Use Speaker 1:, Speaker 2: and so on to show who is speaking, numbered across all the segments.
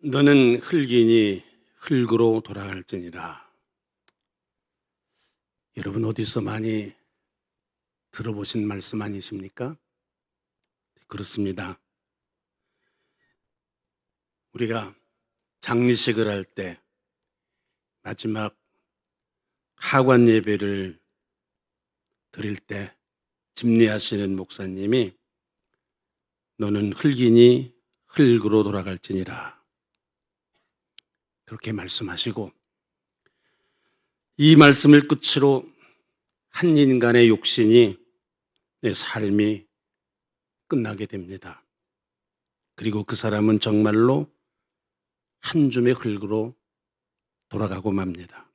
Speaker 1: 너는 흙이니 흙으로 돌아갈지니라. 여러분 어디서 많이 들어보신 말씀 아니십니까? 그렇습니다. 우리가 장례식을 할 때 마지막 하관 예배를 드릴 때 집례하시는 목사님이 너는 흙이니 흙으로 돌아갈지니라 그렇게 말씀하시고, 이 말씀을 끝으로 한 인간의 육신이 내 삶이 끝나게 됩니다. 그리고 그 사람은 정말로 한 줌의 흙으로 돌아가고 맙니다.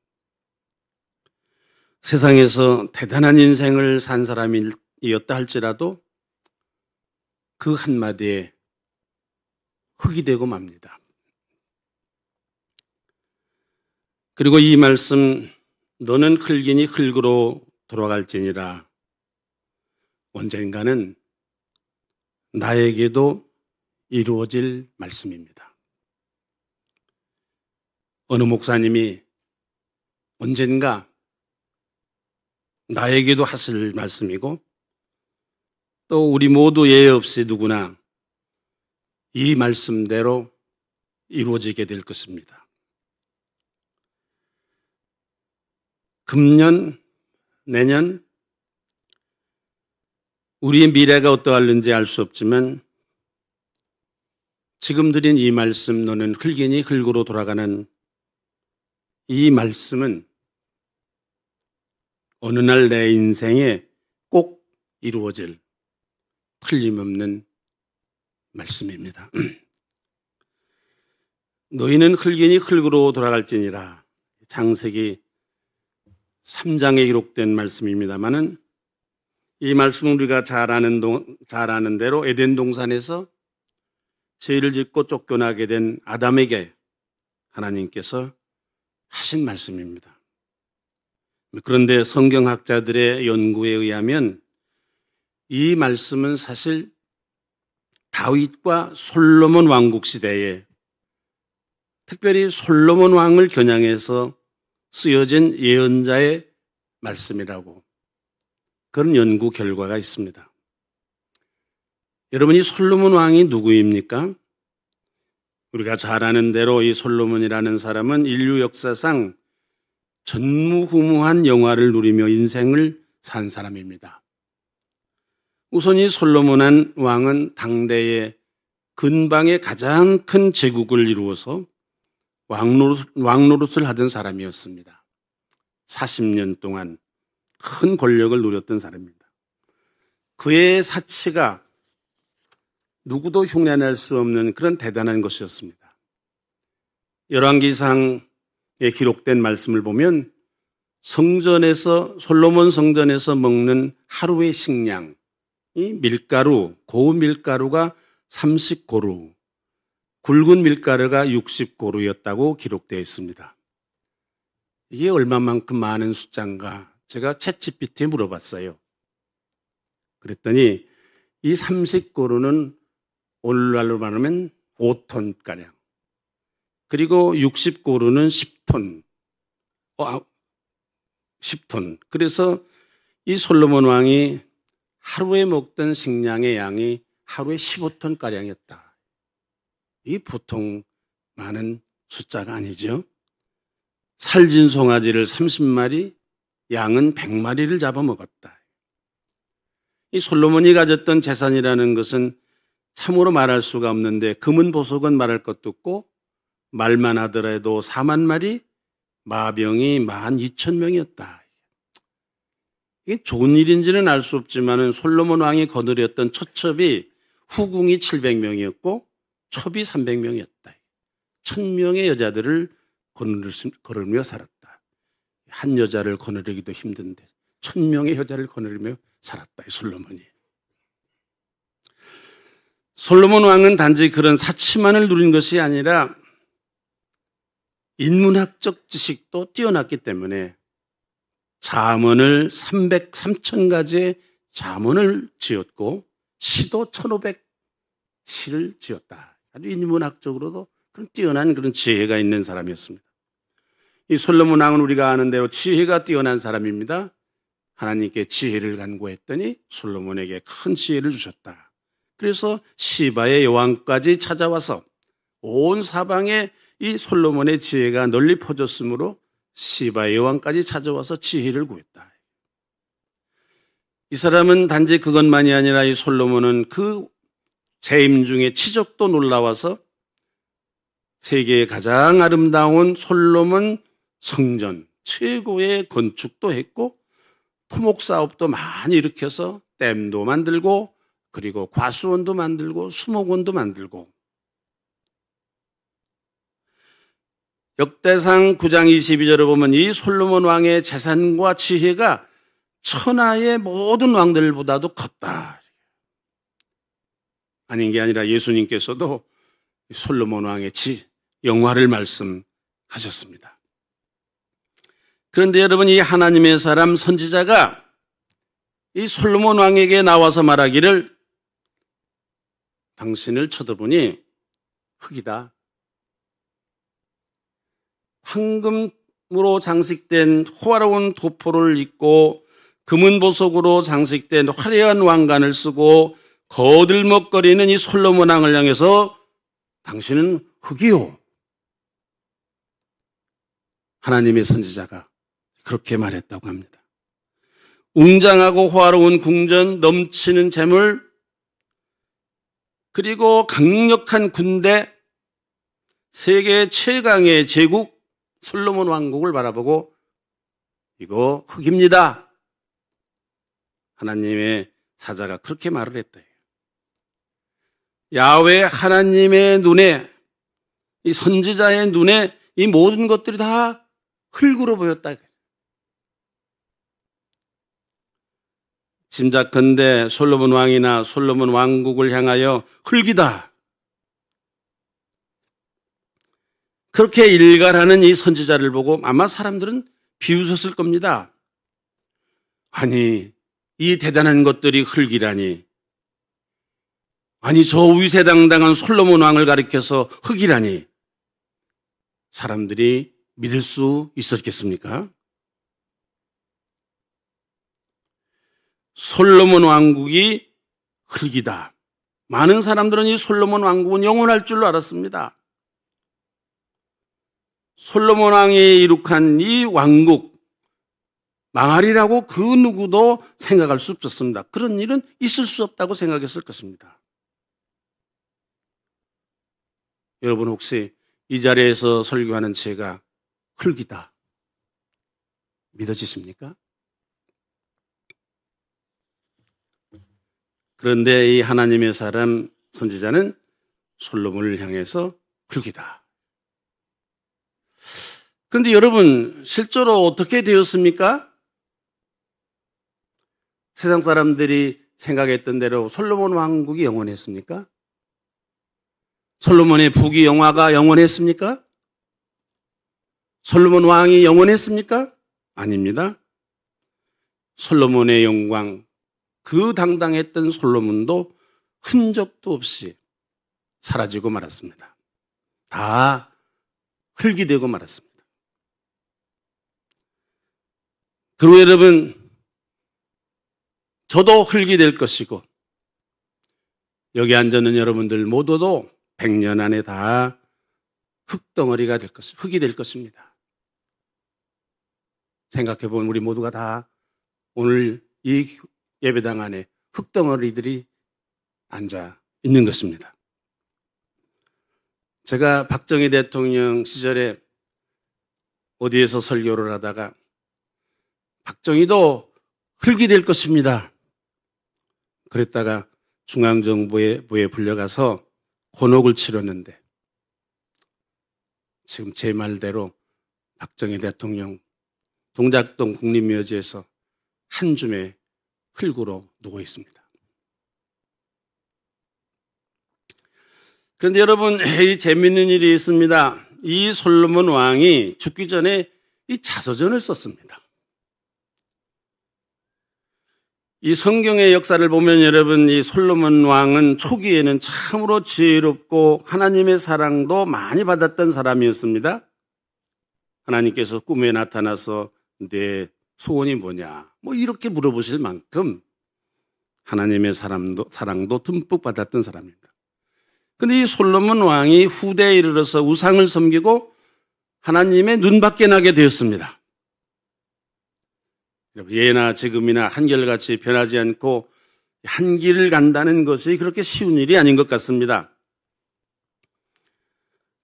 Speaker 1: 세상에서 대단한 인생을 산 사람이었다 할지라도 그 한마디에 흙이 되고 맙니다. 그리고 이 말씀, 너는 흙이니 흙으로 돌아갈지니라, 언젠가는 나에게도 이루어질 말씀입니다. 어느 목사님이 언젠가 나에게도 하실 말씀이고, 또 우리 모두 예외 없이 누구나 이 말씀대로 이루어지게 될 것입니다. 금년, 내년, 우리의 미래가 어떠할는지 알 수 없지만 지금 드린 이 말씀, 너는 흙이니 흙으로 돌아가는 이 말씀은 어느 날 내 인생에 꼭 이루어질 틀림없는 말씀입니다. 너희는 흙이니 흙으로 돌아갈지니라, 창세기 3장에 기록된 말씀입니다만은 이 말씀은 우리가 잘 아는 대로 에덴 동산에서 죄를 짓고 쫓겨나게 된 아담에게 하나님께서 하신 말씀입니다. 그런데 성경학자들의 연구에 의하면 이 말씀은 사실 다윗과 솔로몬 왕국 시대에, 특별히 솔로몬 왕을 겨냥해서 쓰여진 예언자의 말씀이라고, 그런 연구 결과가 있습니다. 여러분, 이 솔로몬 왕이 누구입니까? 우리가 잘 아는 대로 이 솔로몬이라는 사람은 인류 역사상 전무후무한 영화를 누리며 인생을 산 사람입니다. 우선 이 솔로몬 왕은 당대의 근방의 가장 큰 제국을 이루어서 왕노릇을 하던 사람이었습니다. 40년 동안 큰 권력을 누렸던 사람입니다. 그의 사치가 누구도 흉내낼 수 없는 그런 대단한 것이었습니다. 열왕기상에 기록된 말씀을 보면 솔로몬 성전에서 먹는 하루의 식량이 밀가루, 고운 밀가루가 30고루, 굵은 밀가루가 60고루였다고 기록되어 있습니다. 이게 얼마만큼 많은 숫자인가? 제가 챗GPT에 물어봤어요. 그랬더니 이 30고루는 오늘날로 말하면 5톤가량, 그리고 60고루는 10톤. 그래서 이 솔로몬 왕이 하루에 먹던 식량의 양이 하루에 15톤가량이었다. 이 보통 많은 숫자가 아니죠. 살진 송아지를 30마리, 양은 100마리를 잡아먹었다. 이 솔로몬이 가졌던 재산이라는 것은 참으로 말할 수가 없는데, 금은 보석은 말할 것도 없고, 말만 하더라도 4만 마리, 마병이 12,000명이었다. 이게 좋은 일인지는 알 수 없지만 솔로몬 왕이 거느렸던 처첩이 후궁이 700명이었고 첩이 300명이었다. 1000명의 여자들을 거느리며 살았다. 한 여자를 거느리기도 힘든데 1000명의 여자를 거느리며 살았다. 솔로몬이. 솔로몬 왕은 단지 그런 사치만을 누린 것이 아니라 인문학적 지식도 뛰어났기 때문에 잠언을 3,000가지의 잠언을 지었고 시도 1,500시를 지었다. 아주 인문학적으로도 그런 뛰어난 그런 지혜가 있는 사람이었습니다. 이 솔로몬 왕은 우리가 아는 대로 지혜가 뛰어난 사람입니다. 하나님께 지혜를 간구했더니 솔로몬에게 큰 지혜를 주셨다. 그래서 시바의 여왕까지 찾아와서 온 사방에 이 솔로몬의 지혜가 널리 퍼졌으므로 시바의 여왕까지 찾아와서 지혜를 구했다. 이 사람은 단지 그것만이 아니라 이 솔로몬은 그 재임 중에 치적도 놀라워서 세계의 가장 아름다운 솔로몬 성전 최고의 건축도 했고 토목 사업도 많이 일으켜서 댐도 만들고 그리고 과수원도 만들고 수목원도 만들고 역대상 9장 22절을 보면 이 솔로몬 왕의 재산과 지혜가 천하의 모든 왕들보다도 컸다. 아닌 게 아니라 예수님께서도 솔로몬 왕의 영화를 말씀하셨습니다. 그런데 여러분, 이 하나님의 사람 선지자가 이 솔로몬 왕에게 나와서 말하기를 당신을 쳐다보니 흙이다. 황금으로 장식된 호화로운 도포를 입고 금은 보석으로 장식된 화려한 왕관을 쓰고 거들먹거리는 이 솔로몬 왕을 향해서 당신은 흙이요. 하나님의 선지자가 그렇게 말했다고 합니다. 웅장하고 호화로운 궁전, 넘치는 재물, 그리고 강력한 군대, 세계 최강의 제국 솔로몬 왕국을 바라보고 이거 흙입니다. 하나님의 사자가 그렇게 말을 했다. 야훼 하나님의 눈에, 이 선지자의 눈에 이 모든 것들이 다 흙으로 보였다. 짐작컨대 솔로몬 왕이나 솔로몬 왕국을 향하여 흙이다. 그렇게 일갈하는 이 선지자를 보고 아마 사람들은 비웃었을 겁니다. 아니, 이 대단한 것들이 흙이라니. 아니, 저 위세당당한 솔로몬 왕을 가리켜서 흙이라니. 사람들이 믿을 수 있었겠습니까? 솔로몬 왕국이 흙이다. 많은 사람들은 이 솔로몬 왕국은 영원할 줄로 알았습니다. 솔로몬 왕이 이룩한 이 왕국 망하리라고 그 누구도 생각할 수 없었습니다. 그런 일은 있을 수 없다고 생각했을 것입니다. 여러분, 혹시 이 자리에서 설교하는 제가 흙이다 믿어지십니까? 그런데 이 하나님의 사람 선지자는 솔로몬을 향해서 흙이다. 그런데 여러분, 실제로 어떻게 되었습니까? 세상 사람들이 생각했던 대로 솔로몬 왕국이 영원했습니까? 솔로몬의 부귀 영화가 영원했습니까? 솔로몬 왕이 영원했습니까? 아닙니다. 솔로몬의 영광, 그 당당했던 솔로몬도 흔적도 없이 사라지고 말았습니다. 다 흙이 되고 말았습니다. 그리고 여러분, 저도 흙이 될 것이고 여기 앉아있는 여러분들 모두도 100년 안에 다 흙덩어리가 될 것입니다. 흙이 될 것입니다. 생각해보면 우리 모두가 다 오늘 이 예배당 안에 흙덩어리들이 앉아 있는 것입니다. 제가 박정희 대통령 시절에 어디에서 설교를 하다가 박정희도 흙이 될 것입니다. 그랬다가 중앙정부에 불려가서 곤혹을 치렀는데 지금 제 말대로 박정희 대통령 동작동 국립묘지에서 한 줌의 흙으로 누워 있습니다. 그런데 여러분, 이 재미있는 일이 있습니다. 이 솔로몬 왕이 죽기 전에 이 자서전을 썼습니다. 이 성경의 역사를 보면 여러분, 이 솔로몬 왕은 초기에는 참으로 지혜롭고 하나님의 사랑도 많이 받았던 사람이었습니다. 하나님께서 꿈에 나타나서 내 소원이 뭐냐? 뭐 이렇게 물어보실 만큼 하나님의 사랑도 듬뿍 받았던 사람입니다. 그런데 이 솔로몬 왕이 후대에 이르러서 우상을 섬기고 하나님의 눈밖에 나게 되었습니다. 예나 지금이나 한결같이 변하지 않고 한 길을 간다는 것이 그렇게 쉬운 일이 아닌 것 같습니다.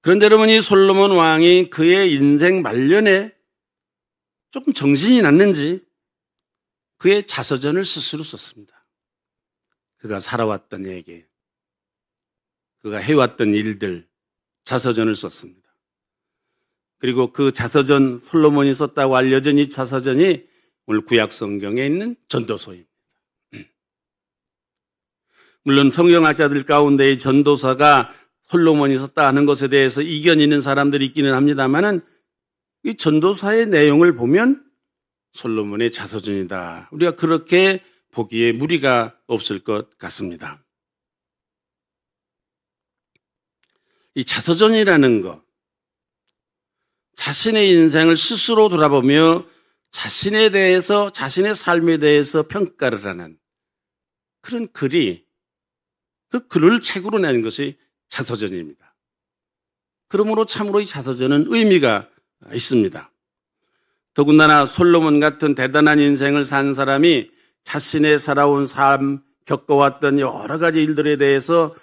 Speaker 1: 그런데 여러분, 이 솔로몬 왕이 그의 인생 말년에 조금 정신이 났는지 그의 자서전을 스스로 썼습니다. 그가 살아왔던 얘기, 그가 해왔던 일들, 자서전을 썼습니다. 그리고 그 자서전, 솔로몬이 썼다고 알려진 이 자서전이 오늘 구약 성경에 있는 전도서입니다. 물론 성경학자들 가운데 이 전도서가 솔로몬이 썼다 하는 것에 대해서 이견 있는 사람들이 있기는 합니다만은 이 전도서의 내용을 보면 솔로몬의 자서전이다. 우리가 그렇게 보기에 무리가 없을 것 같습니다. 이 자서전이라는 것, 자신의 인생을 스스로 돌아보며 자신에 대해서, 자신의 삶에 대해서 평가를 하는 그런 글이, 그 글을 책으로 내는 것이 자서전입니다. 그러므로 참으로 이 자서전은 의미가 있습니다. 더군다나 솔로몬 같은 대단한 인생을 산 사람이 자신의 살아온 삶, 겪어왔던 여러 가지 일들에 대해서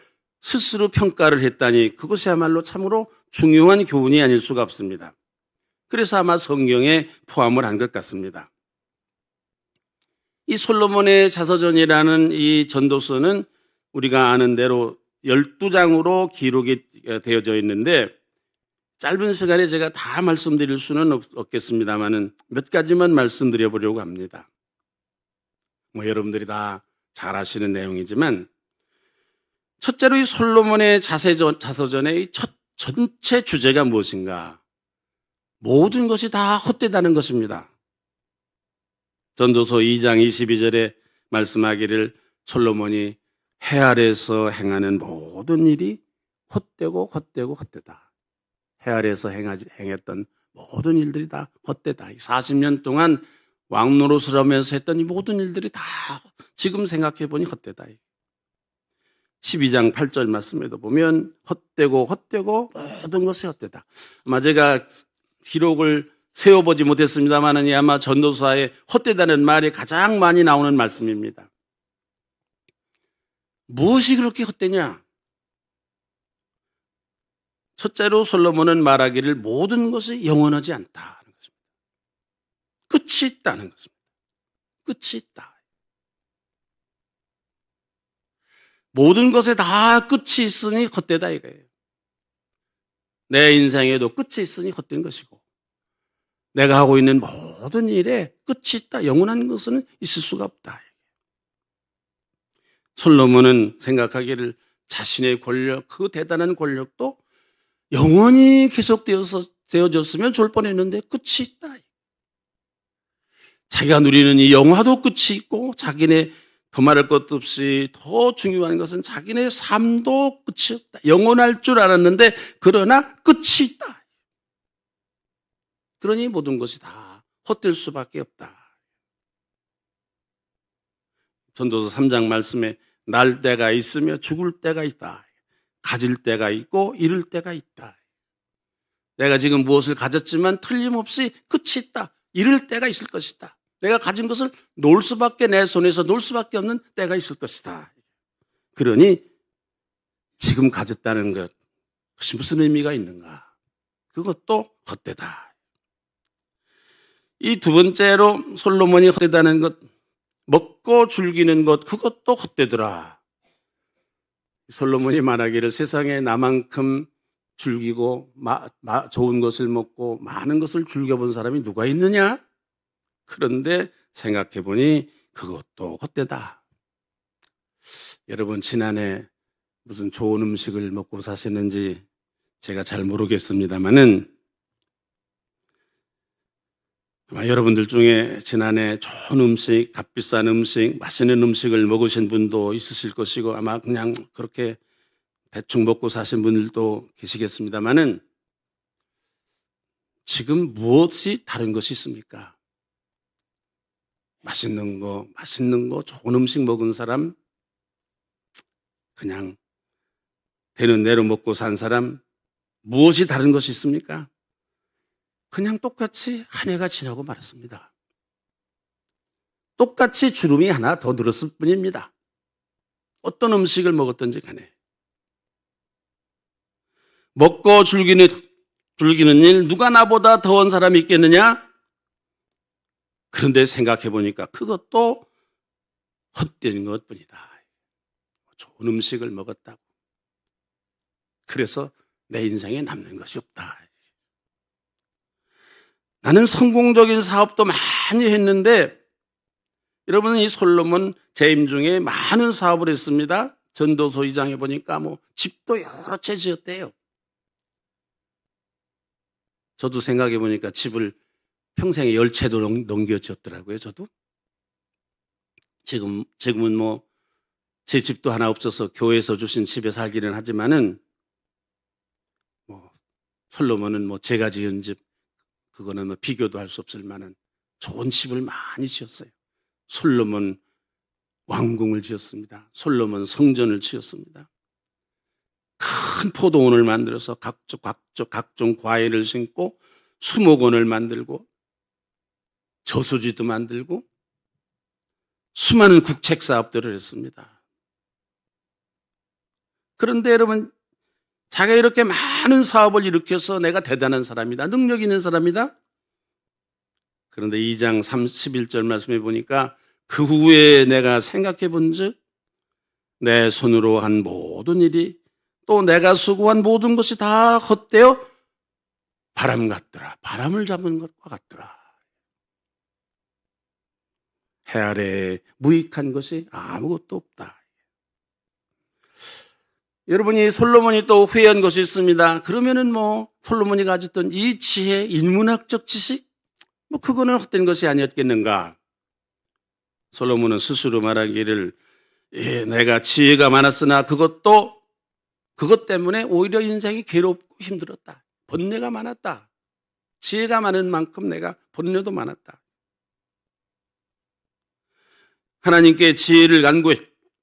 Speaker 1: 스스로 평가를 했다니 그것이야말로 참으로 중요한 교훈이 아닐 수가 없습니다. 그래서 아마 성경에 포함을 한 것 같습니다. 이 솔로몬의 자서전이라는 이 전도서는 우리가 아는 대로 12장으로 기록이 되어져 있는데 짧은 시간에 제가 다 말씀드릴 수는 없겠습니다만은 몇 가지만 말씀드려 보려고 합니다. 여러분들이 다 잘 아시는 내용이지만 첫째로 이 솔로몬의 자서전의 전체 주제가 무엇인가? 모든 것이 다 헛되다는 것입니다. 전도서 2장 22절에 말씀하기를 솔로몬이 해 아래에서 행하는 모든 일이 헛되고 헛되다. 해 아래에서 행했던 모든 일들이 다 헛되다. 40년 동안 왕노릇을 하면서 했던 이 모든 일들이 다 지금 생각해 보니 헛되다. 12장 8절 말씀에도 보면 헛되고 모든 것이 헛되다. 아마 제가 기록을 세워보지 못했습니다만 아마 전도서에 헛되다는 말이 가장 많이 나오는 말씀입니다. 무엇이 그렇게 헛되냐? 첫째로 솔로몬은 말하기를 모든 것이 영원하지 않다는 것입니다. 끝이 있다는 것입니다. 끝이 있다. 모든 것에 다 끝이 있으니 헛되다 이거예요. 내 인생에도 끝이 있으니 헛된 것이고 내가 하고 있는 모든 일에 끝이 있다. 영원한 것은 있을 수가 없다. 솔로몬은 생각하기를 자신의 권력, 그 대단한 권력도 영원히 계속되어졌으면 좋을 뻔했는데 끝이 있다. 자기가 누리는 이 영화도 끝이 있고 자기네 더 말할 것도 없이 더 중요한 것은 자기네 삶도 끝이 없다. 영원할 줄 알았는데 그러나 끝이 있다. 그러니 모든 것이 다 헛될 수밖에 없다. 전도서 3장 말씀에 날 때가 있으며 죽을 때가 있다. 가질 때가 있고 잃을 때가 있다. 내가 지금 무엇을 가졌지만 틀림없이 끝이 있다. 잃을 때가 있을 것이다. 내가 가진 것을 내 손에서 놓을 수밖에 없는 때가 있을 것이다. 그러니 지금 가졌다는 것, 그것이 무슨 의미가 있는가? 그것도 헛되다. 이 두 번째로 솔로몬이 헛되다는 것, 먹고 즐기는 것, 그것도 헛되더라. 솔로몬이 말하기를 세상에 나만큼 즐기고 좋은 것을 먹고 많은 것을 즐겨본 사람이 누가 있느냐? 그런데 생각해 보니 그것도 헛되다. 여러분 지난해 무슨 좋은 음식을 먹고 사시는지 제가 잘 모르겠습니다만은 아마 여러분들 중에 지난해 좋은 음식, 값비싼 음식, 맛있는 음식을 먹으신 분도 있으실 것이고 아마 그냥 그렇게 대충 먹고 사신 분들도 계시겠습니다만은 지금 무엇이 다른 것이 있습니까? 맛있는 거, 좋은 음식 먹은 사람, 그냥 되는 대로 먹고 산 사람, 무엇이 다른 것이 있습니까? 그냥 똑같이 한 해가 지나고 말았습니다. 똑같이 주름이 하나 더 늘었을 뿐입니다. 어떤 음식을 먹었든지 간에. 먹고 즐기는 일, 누가 나보다 더운 사람이 있겠느냐? 그런데 생각해 보니까 그것도 헛된 것뿐이다. 좋은 음식을 먹었다고. 그래서 내 인생에 남는 것이 없다. 나는 성공적인 사업도 많이 했는데 여러분 이 솔로몬 재임 중에 많은 사업을 했습니다. 전도소 이장해 보니까 집도 여러 채 지었대요. 저도 생각해 보니까 집을 평생에 10채도 넘겨 지었더라고요. 저도 지금은 제 집도 하나 없어서 교회에서 주신 집에 살기는 하지만은 솔로몬은 제가 지은 집 그거는 비교도 할 수 없을 만한 좋은 집을 많이 지었어요. 솔로몬 왕궁을 지었습니다. 솔로몬 성전을 지었습니다. 큰 포도원을 만들어서 각종 과일을 심고 수목원을 만들고 저수지도 만들고 수많은 국책 사업들을 했습니다. 그런데 여러분, 자기가 이렇게 많은 사업을 일으켜서 내가 대단한 사람이다, 능력 있는 사람이다. 그런데 2장 31절 말씀해 보니까 그 후에 내가 생각해 본즉 내 손으로 한 모든 일이 또 내가 수고한 모든 것이 다 헛되어 바람 같더라. 바람을 잡은 것과 같더라. 해 아래에 무익한 것이 아무것도 없다. 여러분이 솔로몬이 또 후회한 것이 있습니다. 그러면은 솔로몬이 가졌던 이 지혜, 인문학적 지식, 그거는 헛된 것이 아니었겠는가? 솔로몬은 스스로 말하기를 내가 지혜가 많았으나 그것 때문에 오히려 인생이 괴롭고 힘들었다. 번뇌가 많았다. 지혜가 많은 만큼 내가 번뇌도 많았다. 하나님께 지혜를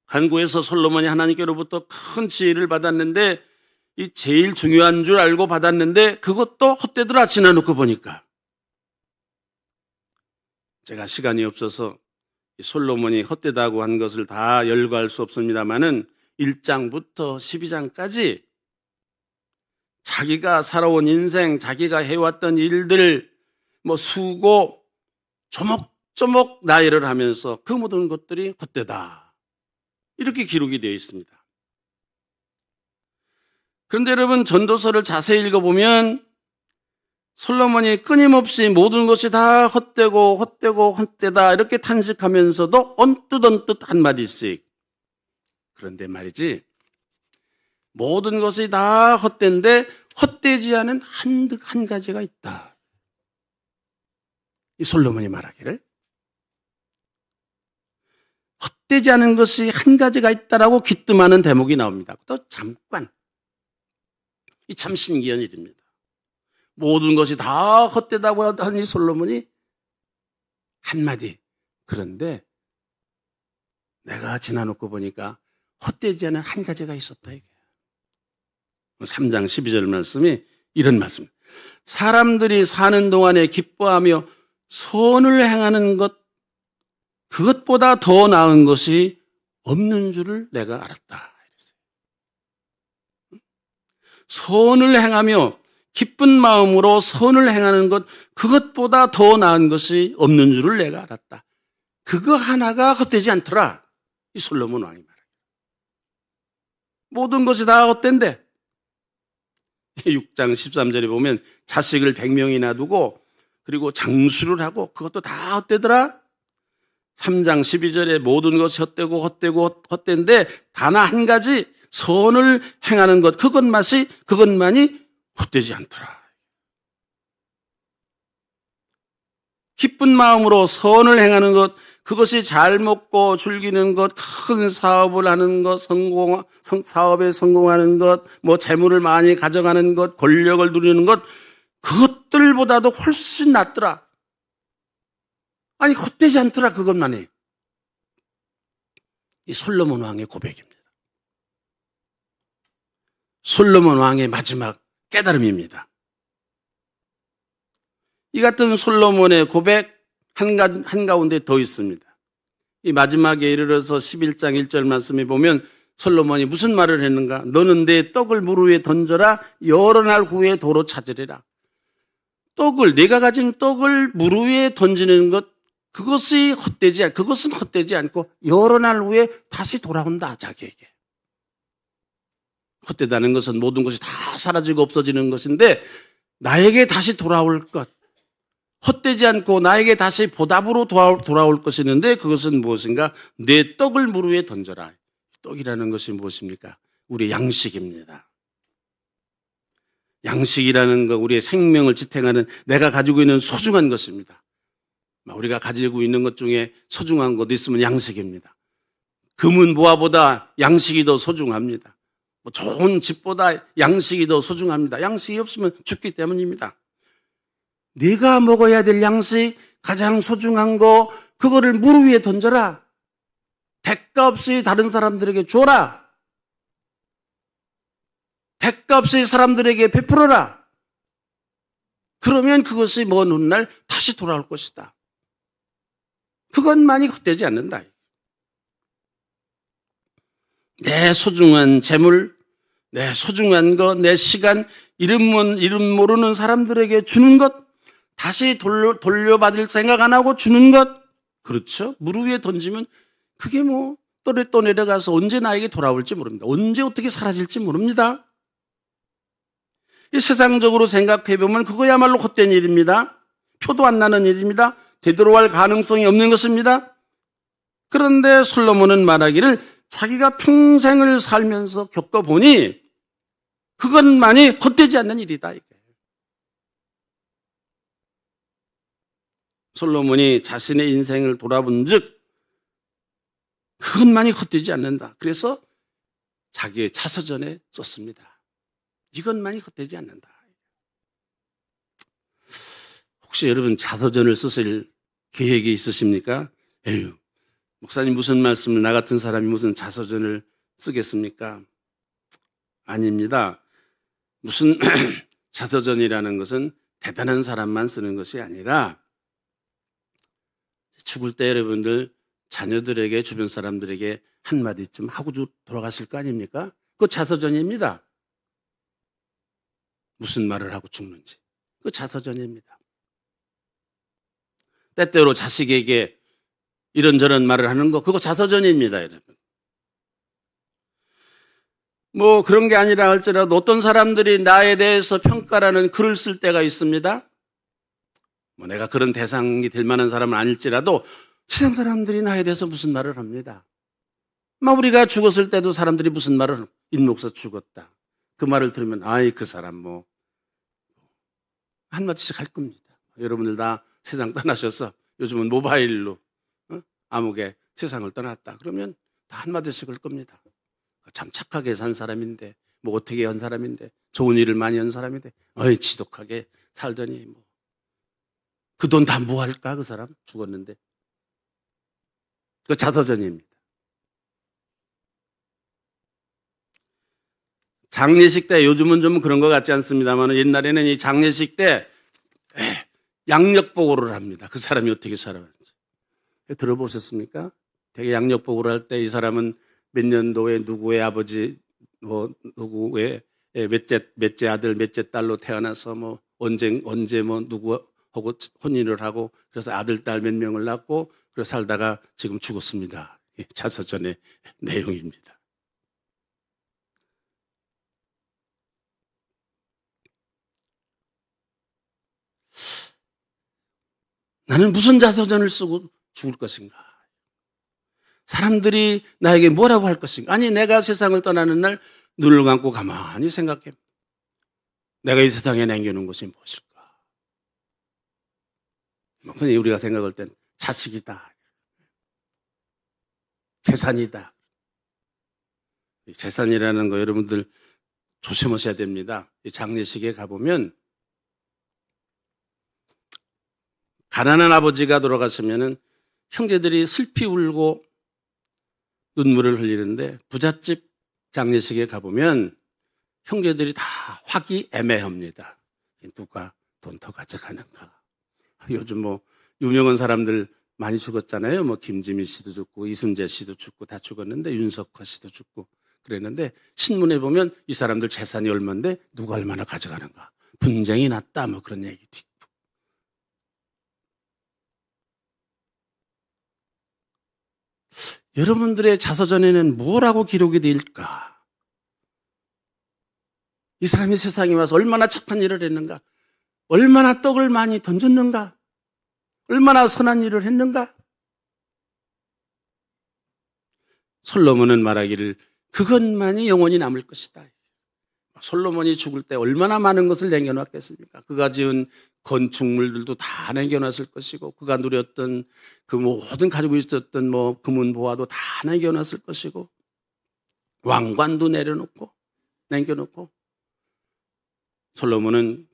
Speaker 1: 간구해서 솔로몬이 하나님께로부터 큰 지혜를 받았는데 이 제일 중요한 줄 알고 받았는데 그것도 헛되더라. 지나놓고 보니까. 제가 시간이 없어서 솔로몬이 헛되다고 한 것을 다 열거할 수 없습니다만은 1장부터 12장까지 자기가 살아온 인생, 자기가 해왔던 일들, 수고, 조목조목 나열을 하면서 그 모든 것들이 헛되다. 이렇게 기록이 되어 있습니다. 그런데 여러분, 전도서를 자세히 읽어보면 솔로몬이 끊임없이 모든 것이 다 헛되다 이렇게 탄식하면서도 언뜻 한마디씩. 그런데 말이지, 모든 것이 다 헛된데 헛되지 않은 한 가지가 있다. 이 솔로몬이 말하기를 헛되지 않은 것이 한 가지가 있다라고 귀뜸하는 대목이 나옵니다. 또 잠깐. 이 참 신기한 일입니다. 모든 것이 다 헛되다고 하던 이 솔로몬이 한마디. 그런데 내가 지나놓고 보니까 헛되지 않은 한 가지가 있었다. 이게. 3장 12절 말씀이 이런 말씀. 사람들이 사는 동안에 기뻐하며 선을 행하는 것, 그것보다 더 나은 것이 없는 줄을 내가 알았다. 선을 행하며 기쁜 마음으로 선을 행하는 것, 그것보다 더 나은 것이 없는 줄을 내가 알았다. 그거 하나가 헛되지 않더라. 이 솔로몬 왕이 말해요. 모든 것이 다 헛된데 6장 13절에 보면 자식을 100명이나 두고 그리고 장수를 하고 그것도 다 헛되더라. 3장 12절에 모든 것이 헛된데 단 한 가지 선을 행하는 것, 그것만이 헛되지 않더라. 기쁜 마음으로 선을 행하는 것, 그것이 잘 먹고 즐기는 것, 큰 사업을 하는 것, 사업에 성공하는 것, 뭐 재물을 많이 가져가는 것, 권력을 누리는 것, 그것들보다도 훨씬 낫더라. 아니, 헛되지 않더라, 그것만이. 이 솔로몬 왕의 고백입니다. 솔로몬 왕의 마지막 깨달음입니다. 이 같은 솔로몬의 고백 한가운데 더 있습니다. 이 마지막에 이르러서 11장 1절 말씀에 보면 솔로몬이 무슨 말을 했는가? 너는 내 떡을 물 위에 던져라. 여러 날 후에 도로 찾으리라. 내가 가진 떡을 물 위에 던지는 것, 그것은 헛되지 않고 여러 날 후에 다시 돌아온다, 자기에게. 헛되다는 것은 모든 것이 다 사라지고 없어지는 것인데 나에게 다시 돌아올 것, 헛되지 않고 나에게 다시 보답으로 돌아올 것이 있는데 그것은 무엇인가? 내 떡을 물 위에 던져라. 떡이라는 것이 무엇입니까? 우리의 양식입니다. 양식이라는 것, 우리의 생명을 지탱하는 내가 가지고 있는 소중한 것입니다. 우리가 가지고 있는 것 중에 소중한 것 있으면 양식입니다. 금은 보화보다 양식이 더 소중합니다. 좋은 집보다 양식이 더 소중합니다. 양식이 없으면 죽기 때문입니다. 네가 먹어야 될 양식, 가장 소중한 거, 그거를 물 위에 던져라. 대가 없이 다른 사람들에게 줘라. 대가 없이 사람들에게 베풀어라. 그러면 그것이 먼 훗날 다시 돌아올 것이다. 그것만이 헛되지 않는다. 내 소중한 재물, 내 소중한 것, 내 시간, 이름 모르는 사람들에게 주는 것, 다시 돌려받을 생각 안 하고 주는 것, 그렇죠? 물 위에 던지면 그게 또 내려가서 언제 나에게 돌아올지 모릅니다. 언제 어떻게 사라질지 모릅니다. 이 세상적으로 생각해보면 그거야말로 헛된 일입니다. 표도 안 나는 일입니다. 되돌아갈 가능성이 없는 것입니다. 그런데 솔로몬은 말하기를 자기가 평생을 살면서 겪어보니 그것만이 헛되지 않는 일이다. 솔로몬이 자신의 인생을 돌아본 즉 그것만이 헛되지 않는다. 그래서 자기의 자서전에 썼습니다. 이것만이 헛되지 않는다. 혹시 여러분 자서전을 쓰실 계획이 있으십니까? 에휴, 목사님 무슨 말씀을 나 같은 사람이 무슨 자서전을 쓰겠습니까? 아닙니다. 무슨 자서전이라는 것은 대단한 사람만 쓰는 것이 아니라 죽을 때 여러분들 자녀들에게 주변 사람들에게 한마디쯤 하고 돌아가실 거 아닙니까? 그거 자서전입니다. 무슨 말을 하고 죽는지. 그거 자서전입니다. 때때로 자식에게 이런저런 말을 하는 거 그거 자서전입니다, 여러분. 그런 게 아니라 할지라도 어떤 사람들이 나에 대해서 평가라는 글을 쓸 때가 있습니다. 내가 그런 대상이 될 만한 사람은 아닐지라도 세상 사람들이 나에 대해서 무슨 말을 합니다. 우리가 죽었을 때도 사람들이 무슨 말을 인목서 죽었다. 그 말을 들으면 그 사람 한마디씩 할 겁니다. 여러분들 다 세상 떠나셔서 요즘은 모바일로 암흑의 세상을 떠났다. 그러면 다 한마디씩 할 겁니다. 참 착하게 산 사람인데 어떻게 한 사람인데 좋은 일을 많이 한 사람인데 지독하게 살더니 그 돈 다 뭐 할까 그 사람 죽었는데. 그 자서전입니다. 장례식 때 요즘은 좀 그런 것 같지 않습니다만 옛날에는 이 장례식 때 양력보고를 합니다. 그 사람이 어떻게 살아왔는지. 들어보셨습니까? 되게 양력보고를 할 때 이 사람은 몇 년도에 누구의 아버지, 누구의 몇째 아들, 몇째 딸로 태어나서 언제 누구하고 혼인을 하고 그래서 아들, 딸 몇 명을 낳고 그래서 살다가 지금 죽었습니다. 자서전의 내용입니다. 나는 무슨 자서전을 쓰고 죽을 것인가? 사람들이 나에게 뭐라고 할 것인가? 아니, 내가 세상을 떠나는 날 눈을 감고 가만히 생각해. 내가 이 세상에 남겨놓은 것이 무엇일까? 흔히 우리가 생각할 땐 자식이다, 재산이다. 재산이라는 거 여러분들 조심하셔야 됩니다. 장례식에 가보면 가난한 아버지가 돌아가시면은 형제들이 슬피 울고 눈물을 흘리는데 부잣집 장례식에 가보면 형제들이 다 화기애애합니다. 누가 돈 더 가져가는가. 요즘 뭐 유명한 사람들 많이 죽었잖아요. 뭐 김지미 씨도 죽고 이순재 씨도 죽고 다 죽었는데 윤석호 씨도 죽고 그랬는데 신문에 보면 이 사람들 재산이 얼마인데 누가 얼마나 가져가는가. 분쟁이 났다 뭐 그런 얘기도 있고. 여러분들의 자서전에는 뭐라고 기록이 될까? 이 사람이 세상에 와서 얼마나 착한 일을 했는가? 얼마나 떡을 많이 던졌는가? 얼마나 선한 일을 했는가? 솔로몬은 말하기를 그것만이 영원히 남을 것이다. 솔로몬이 죽을 때 얼마나 많은 것을 남겨놨겠습니까? 그가 지은 건축물들도 다 남겨놨을 것이고 그가 누렸던 그 모든 가지고 있었던 뭐 금은 보화도 다 남겨놨을 것이고 왕관도 내려놓고 남겨놓고 솔로몬은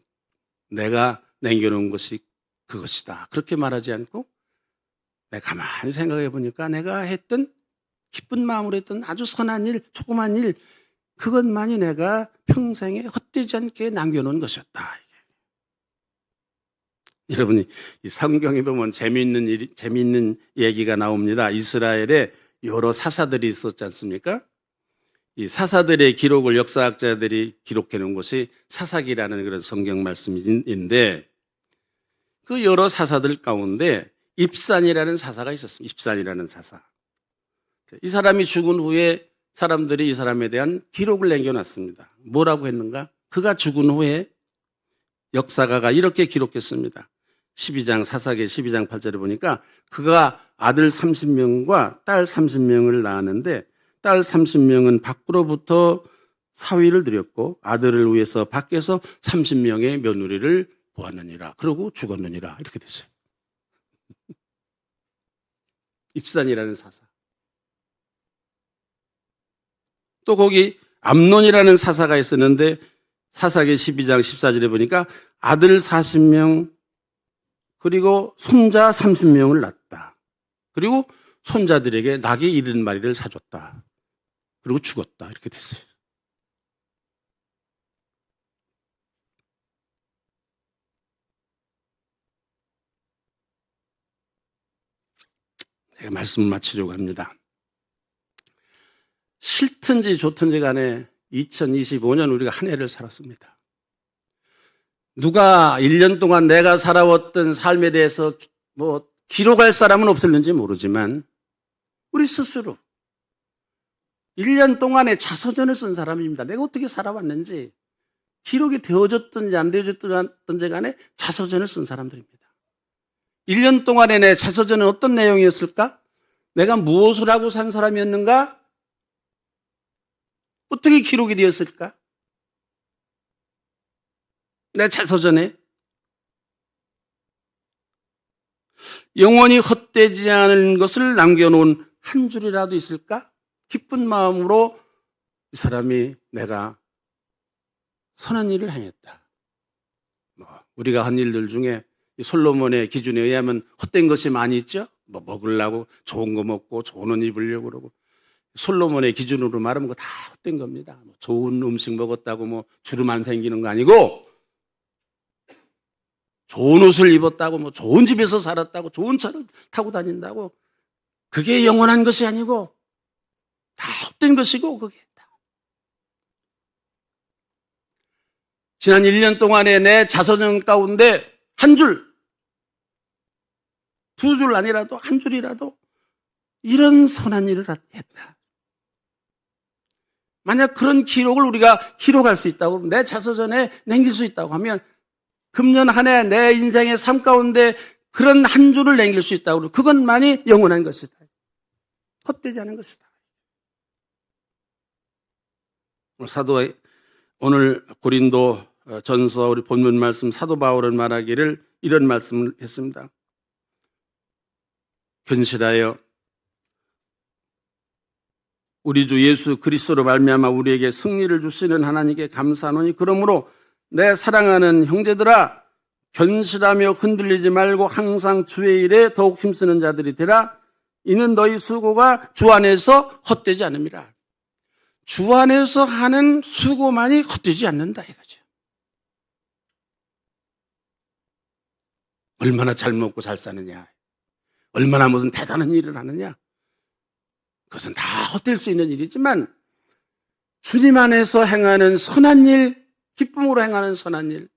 Speaker 1: 내가 남겨놓은 것이 그것이다. 그렇게 말하지 않고 내가 가만히 생각해 보니까 내가 했던 기쁜 마음으로 했던 아주 선한 일, 조그만 일 그것만이 내가 평생에 헛되지 않게 남겨놓은 것이었다. 여러분이 이 성경에 보면 재미있는 얘기가 나옵니다. 이스라엘에 여러 사사들이 있었지 않습니까? 이 사사들의 기록을 역사학자들이 기록해 놓은 것이 사사기라는 그런 성경 말씀인데 그 여러 사사들 가운데 입산이라는 사사가 있었습니다. 입산이라는 사사. 이 사람이 죽은 후에 사람들이 이 사람에 대한 기록을 남겨놨습니다. 뭐라고 했는가? 그가 죽은 후에 역사가가 이렇게 기록했습니다. 12장 사사기 12장 8절에 보니까 그가 아들 30명과 딸 30명을 낳았는데 딸 30명은 밖으로부터 사위를 드렸고 아들을 위해서 밖에서 30명의 며느리를 보았느니라. 그러고 죽었느니라. 이렇게 됐어요. 입산이라는 사사. 또 거기 암논이라는 사사가 있었는데 사사기 12장 14절에 보니까 아들 40명 그리고 손자 30명을 낳았다. 그리고 손자들에게 낙이 70마리를 사줬다. 그리고 죽었다. 이렇게 됐어요. 제가 말씀을 마치려고 합니다. 싫든지 좋든지 간에 2025년 우리가 한 해를 살았습니다. 누가 1년 동안 내가 살아왔던 삶에 대해서 뭐 기록할 사람은 없었는지 모르지만 우리 스스로 1년 동안의 자서전을 쓴 사람입니다. 내가 어떻게 살아왔는지 기록이 되어졌든지 안 되어졌든지 간에 자서전을 쓴 사람들입니다. 1년 동안의 내 자서전은 어떤 내용이었을까? 내가 무엇을 하고 산 사람이었는가? 어떻게 기록이 되었을까? 내 자서전에 영원히 헛되지 않은 것을 남겨놓은 한 줄이라도 있을까? 기쁜 마음으로 이 사람이 내가 선한 일을 행했다. 우리가 한 일들 중에 솔로몬의 기준에 의하면 헛된 것이 많이 있죠? 뭐 먹으려고 좋은 거 먹고 좋은 옷 입으려고 그러고 솔로몬의 기준으로 말하면 그거 다 헛된 겁니다. 좋은 음식 먹었다고 뭐 주름 안 생기는 거 아니고 좋은 옷을 입었다고 뭐 좋은 집에서 살았다고 좋은 차를 타고 다닌다고 그게 영원한 것이 아니고 다 헛된 것이고 그게 다. 지난 1년 동안에 내 자서전 가운데 한 줄, 두 줄 아니라도 한 줄이라도 이런 선한 일을 했다. 만약 그런 기록을 우리가 기록할 수 있다고 내 자서전에 남길 수 있다고 하면 금년 한 해 내 인생의 삶 가운데 그런 한 줄을 남길 수 있다고 그것만이 영원한 것이다. 헛되지 않은 것이다. 오늘 고린도 전서 우리 본문 말씀 사도 바울은 말하기를 이런 말씀을 했습니다. 견실하여 우리 주 예수 그리스도로 말미암아 우리에게 승리를 주시는 하나님께 감사하노니 그러므로 내 사랑하는 형제들아 견실하며 흔들리지 말고 항상 주의 일에 더욱 힘쓰는 자들이 되라. 이는 너희 수고가 주 안에서 헛되지 않음이라. 주 안에서 하는 수고만이 헛되지 않는다 이거죠. 얼마나 잘 먹고 잘 사느냐, 얼마나 무슨 대단한 일을 하느냐, 그것은 다 헛될 수 있는 일이지만 주님 안에서 행하는 선한 일, 기쁨으로 행하는 선한 일,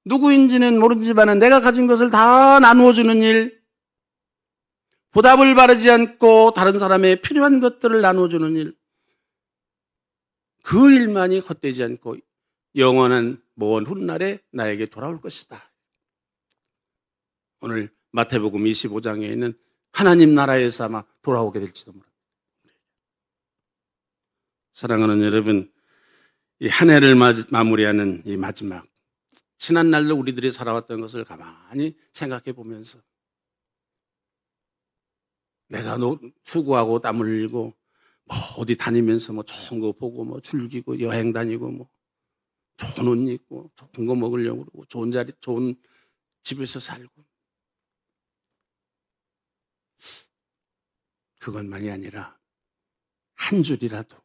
Speaker 1: 누구인지는 모르지만 내가 가진 것을 다 나누어주는 일, 보답을 바라지 않고 다른 사람의 필요한 것들을 나누어주는 일, 그 일만이 헛되지 않고 영원한 먼 훗날에 나에게 돌아올 것이다. 오늘 마태복음 25장에 있는 하나님 나라에서 아마 돌아오게 될지도 모릅니다. 사랑하는 여러분, 이 한 해를 마무리하는 이 마지막, 지난 날로 우리들이 살아왔던 것을 가만히 생각해 보면서 내가 수고하고 땀 흘리고 뭐 어디 다니면서 뭐 좋은 거 보고 뭐 즐기고 여행 다니고 뭐 좋은 옷 입고 좋은 거 먹으려고 그러고 좋은 자리, 좋은 집에서 살고 그것만이 아니라 한 줄이라도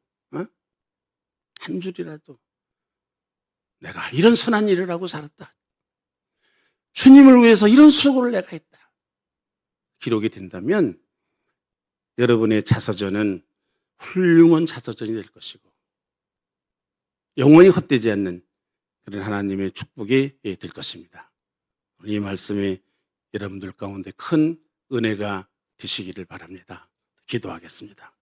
Speaker 1: 한 줄이라도 내가 이런 선한 일을 하고 살았다. 주님을 위해서 이런 수고를 내가 했다. 기록이 된다면 여러분의 자서전은 훌륭한 자서전이 될 것이고 영원히 헛되지 않는 그런 하나님의 축복이 될 것입니다. 이 말씀이 여러분들 가운데 큰 은혜가 되시기를 바랍니다. 기도하겠습니다.